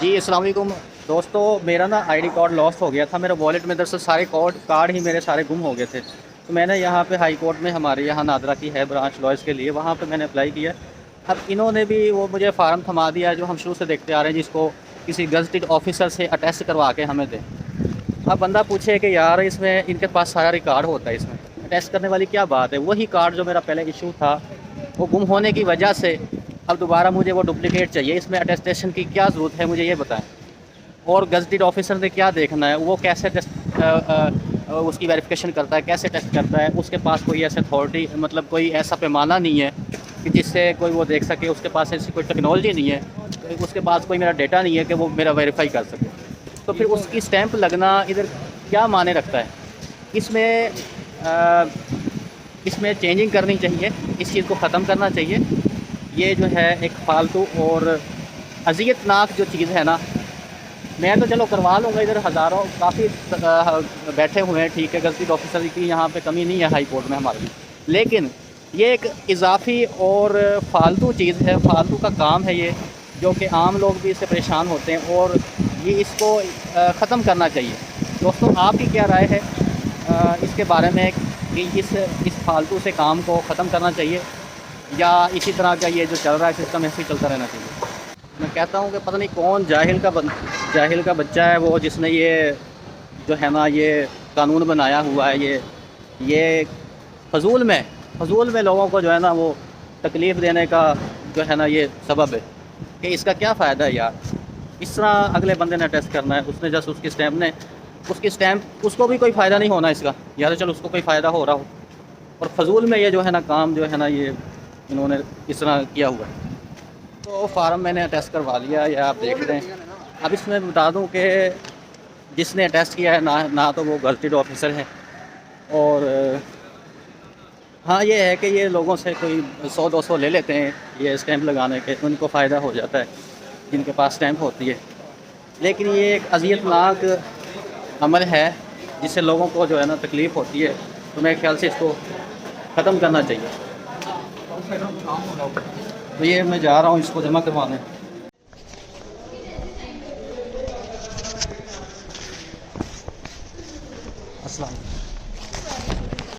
جی السلام علیکم دوستو، میرا نا آئی ڈی کارڈ لاسٹ ہو گیا تھا. میرے والیٹ میں دراصل سارے کارڈ ہی میرے سارے گم ہو گئے تھے. تو میں نے یہاں پہ ہائی کورٹ میں ہمارے یہاں نادرا کی ہے برانچ لائرس کے لیے، وہاں پہ میں نے اپلائی کیا. اب انہوں نے بھی وہ مجھے فارم تھما دیا جو ہم شروع سے دیکھتے آ رہے ہیں، جس کو کسی گزٹڈ آفیسر سے اٹیسٹ کروا کے ہمیں دیں. اب بندہ پوچھے کہ یار اس میں ان کے پاس سارا ریکارڈ ہوتا ہے، اس میں اٹیسٹ کرنے والی کیا بات ہے؟ وہی کارڈ جو میرا پہلے ایشو تھا وہ گم ہونے کی وجہ سے اب دوبارہ مجھے وہ ڈپلیکیٹ چاہیے. اس میں اٹیسٹیشن کی کیا ضرورت ہے مجھے یہ بتائیں. اور گزٹڈ آفیسر نے کیا دیکھنا ہے؟ وہ کیسے اس کی ویریفیکیشن کرتا ہے، کیسے ٹیسٹ کرتا ہے؟ اس کے پاس کوئی ایسے اتھارٹی، مطلب کوئی ایسا پیمانہ نہیں ہے کہ جس سے کوئی وہ دیکھ سکے. اس کے پاس ایسی کوئی ٹیکنالوجی نہیں ہے، اس کے پاس کوئی میرا ڈیٹا نہیں ہے کہ وہ میرا ویریفائی کر سکے. تو پھر اس کی اسٹیمپ لگنا ادھر کیا معنی رکھتا ہے؟ اس میں چینجنگ کرنی چاہیے، اس چیز کو ختم کرنا چاہیے. یہ جو ہے ایک فالتو اور اذیت ناک جو چیز ہے نا، میں تو چلو کروا لوں گا. ادھر ہزاروں کافی بیٹھے ہوئے ہیں، ٹھیک ہے، گزٹڈ آفیسر کی یہاں پہ کمی نہیں ہے ہائی کورٹ میں ہماری، لیکن یہ ایک اضافی اور فالتو چیز ہے، فالتو کا کام ہے یہ، جو کہ عام لوگ بھی اس سے پریشان ہوتے ہیں، اور یہ اس کو ختم کرنا چاہیے. دوستوں آپ کی کیا رائے ہے اس کے بارے میں کہ اس فالتو سے کام کو ختم کرنا چاہیے، یا اسی طرح کا یہ جو چل رہا ہے سسٹم ایسے ہی چلتا رہنا چاہیے؟ میں کہتا ہوں کہ پتہ نہیں کون جاہل کا بچہ ہے وہ، جس نے یہ جو ہے نا یہ قانون بنایا ہوا ہے. یہ فضول میں لوگوں کو جو ہے نا وہ تکلیف دینے کا جو ہے نا یہ سبب ہے. کہ اس کا کیا فائدہ ہے یار؟ اس طرح اگلے بندے نے ٹیسٹ کرنا ہے، اس نے جس اس کی اسٹیمپ اس کو بھی کوئی فائدہ نہیں ہونا اس کا، یا تو چلو اس کو کوئی فائدہ ہو رہا ہو، اور فضول میں یہ جو ہے نا کام جو ہے نا یہ انہوں نے اس طرح کیا ہوا ہے. تو فارم میں نے اٹیسٹ کروا لیا، یا آپ دیکھ رہے ہیں. اب اس میں بتا دوں کہ جس نے اٹیسٹ کیا ہے نہ تو وہ گزٹڈ آفیسر ہے، اور ہاں یہ ہے کہ یہ لوگوں سے کوئی 100-200 لے لیتے ہیں یہ اسٹیمپ لگانے کے، ان کو فائدہ ہو جاتا ہے جن کے پاس اسٹیمپ ہوتی ہے. لیکن یہ ایک اذیت ناک عمل ہے جس سے لوگوں کو جو ہے نا تکلیف ہوتی ہے. تو میرے خیال سے اس کو ختم کرنا چاہیے. تو یہ میں جا رہا ہوں اس کو جمع کروانے.